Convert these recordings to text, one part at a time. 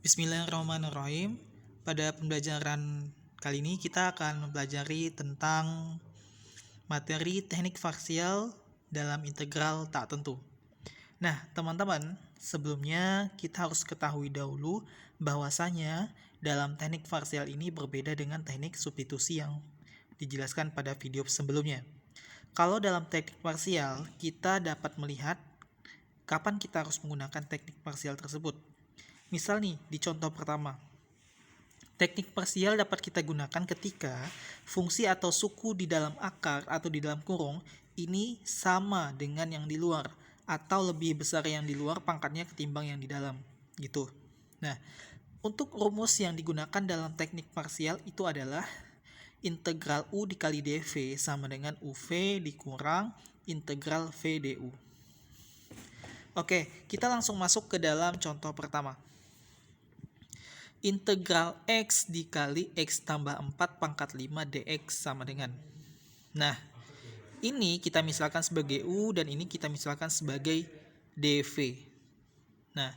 Bismillahirrahmanirrahim. Pada pembelajaran kali ini kita akan mempelajari tentang materi teknik parsial dalam integral tak tentu. Nah, teman-teman, sebelumnya kita harus ketahui dahulu bahwasanya dalam teknik parsial ini berbeda dengan teknik substitusi yang dijelaskan pada video sebelumnya. Kalau dalam teknik parsial, kita dapat melihat kapan kita harus menggunakan teknik parsial tersebut. Misal nih, di contoh pertama, teknik parsial dapat kita gunakan ketika fungsi atau suku di dalam akar atau di dalam kurung ini sama dengan yang di luar atau lebih besar yang di luar pangkatnya ketimbang yang di dalam, gitu. Nah, untuk rumus yang digunakan dalam teknik parsial itu adalah integral U dikali dV sama dengan UV dikurang integral V du. Oke, kita langsung masuk ke dalam contoh pertama. Integral X dikali X tambah 4 pangkat 5 dx sama dengan. Nah, ini kita misalkan sebagai U dan ini kita misalkan sebagai dV. Nah,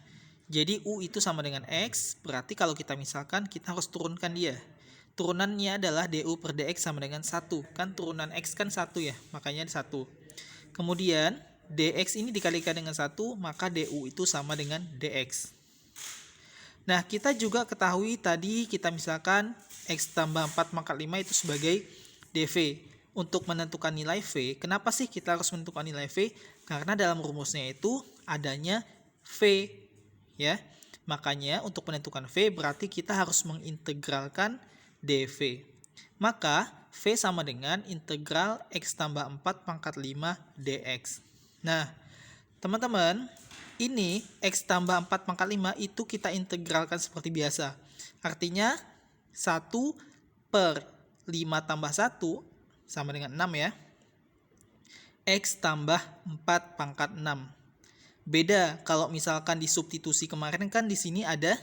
jadi U itu sama dengan X, berarti kalau kita misalkan kita harus turunkan dia. Turunannya adalah du per dx sama dengan 1. Kan turunan X kan 1 ya, makanya 1. Kemudian dx ini dikalikan dengan 1, maka du itu sama dengan dx. Nah, kita juga ketahui tadi kita misalkan X tambah 4 pangkat 5 itu sebagai dV. Untuk menentukan nilai V, kenapa sih kita harus menentukan nilai V? Karena dalam rumusnya itu adanya V, ya. Makanya untuk menentukan V berarti kita harus mengintegralkan dV. Maka V sama dengan integral X tambah 4 pangkat 5 dx. Nah, teman-teman, ini X tambah 4 pangkat 5 itu kita integralkan seperti biasa. Artinya 1 per 5 tambah 1 sama dengan 6 ya. X tambah 4 pangkat 6. Beda kalau misalkan di substitusi kemarin kan di sini ada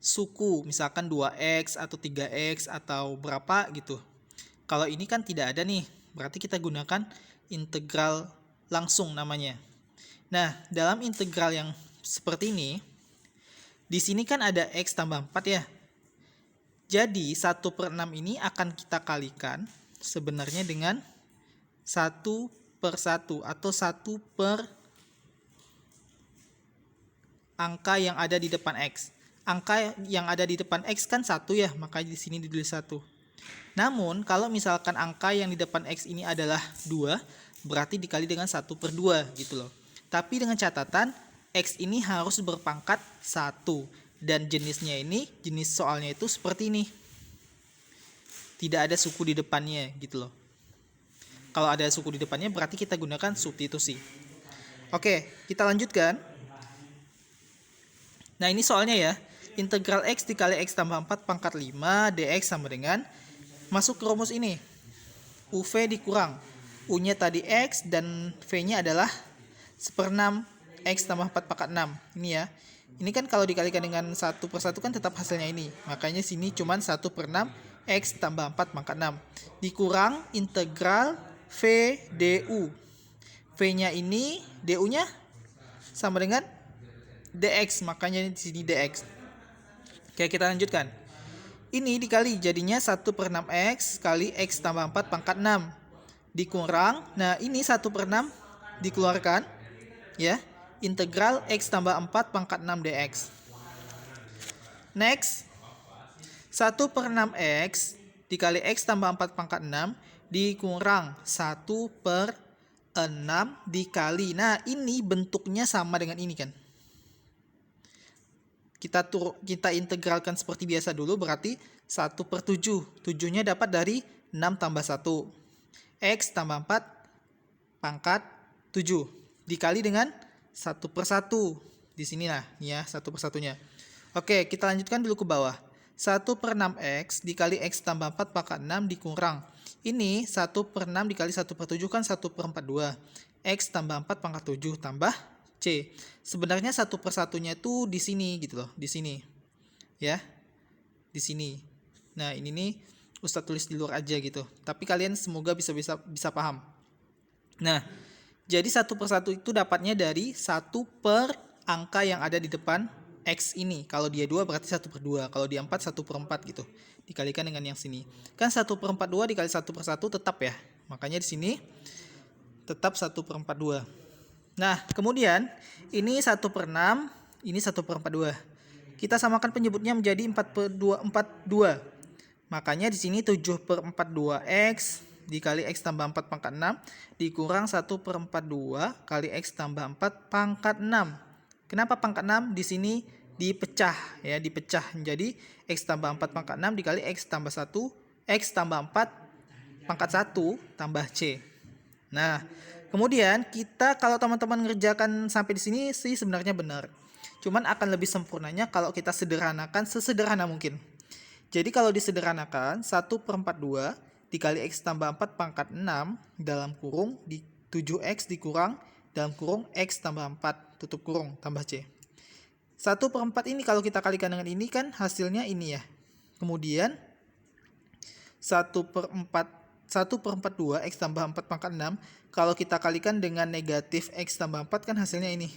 suku, misalkan 2X atau 3X atau berapa gitu. Kalau ini kan tidak ada nih, berarti kita gunakan integral langsung namanya. Nah, dalam integral yang seperti ini, di sini kan ada X tambah 4 ya. Jadi, 1 per 6 ini akan kita kalikan sebenarnya dengan 1 per 1 atau 1 per angka yang ada di depan X. Angka yang ada di depan X kan 1 ya, makanya di sini ditulis 1. Namun, kalau misalkan angka yang di depan X ini adalah 2, berarti dikali dengan 1 per 2 gitu loh. Tapi dengan catatan, X ini harus berpangkat 1. Dan jenisnya ini, jenis soalnya itu seperti ini. Tidak ada suku di depannya gitu loh. Kalau ada suku di depannya berarti kita gunakan substitusi. Oke, kita lanjutkan. Nah, ini soalnya ya. Integral X dikali X tambah 4 pangkat 5 dx sama dengan, masuk ke rumus ini. UV dikurang. U-nya tadi X dan V-nya adalah 1/6 X tambah 4 pangkat 6. Ini ya. Ini kan kalau dikalikan dengan 1 per 1 kan tetap hasilnya ini. Makanya sini cuma 1 per 6 X tambah 4 pangkat 6. Dikurang integral V du. V-nya ini, du-nya sama dengan dx. Makanya di sini dx. Oke, kita lanjutkan. Ini dikali jadinya 1 per 6x kali X tambah 4 pangkat 6. Dikurang, nah ini 1 per 6 dikeluarkan, ya. Integral X tambah 4 pangkat 6 dx. Next, 1 per 6x dikali X tambah 4 pangkat 6 dikurang 1 per 6 dikali. Nah, ini bentuknya sama dengan ini kan. Kita integralkan seperti biasa dulu, berarti 1 per 7. 7-nya dapat dari 6 tambah 1. X tambah 4 pangkat 7. Dikali dengan 1 per 1. Di sini lah, ya, 1 per 1-nya. Oke, kita lanjutkan dulu ke bawah. 1 per 6X dikali X tambah 4 pangkat 6 dikurang. Ini 1 per 6 dikali 1 per 7 kan 1 per 42. X tambah 4 pangkat 7 tambah C. Sebenarnya 1 per 1-nya itu di sini gitu loh, di sini. Ya. Di sini. Nah, ini nih Ustadz tulis di luar aja gitu. Tapi kalian semoga bisa paham. Nah, jadi 1 per 1 itu dapatnya dari 1 per angka yang ada di depan X ini. Kalau dia 2 berarti 1/2. Kalau dia 4, 1/4 gitu. Dikalikan dengan yang sini. Kan 1/42 dikali 1/1 tetap ya. Makanya di sini tetap 1/42. Nah, kemudian ini 1/6, ini 1/42. Kita samakan penyebutnya menjadi 4/42. Makanya di sini 7/42 X dikali X tambah 4 pangkat 6 dikurang 1/42 kali X tambah 4 pangkat 6. Kenapa pangkat 6? Di sini dipecah ya, dipecah menjadi X tambah 4 pangkat 6 dikali X tambah 1, X tambah 4 pangkat 1 tambah C. Nah, kemudian kita kalau teman-teman ngerjakan sampai di sini sih sebenarnya benar. Cuman akan lebih sempurnanya kalau kita sederhanakan sesederhana mungkin. Jadi kalau disederhanakan 1/42 dikali X tambah 4 pangkat 6 dalam kurung di 7X dikurang dalam kurung X tambah 4 tutup kurung tambah C. 1/4 ini kalau kita kalikan dengan ini kan hasilnya ini ya. Kemudian 1/42 X tambah 4 pangkat 6 kalau kita kalikan dengan negatif X tambah 4 kan hasilnya ini.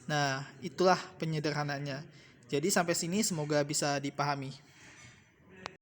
Nah, itulah penyederhananya. Jadi sampai sini semoga bisa dipahami.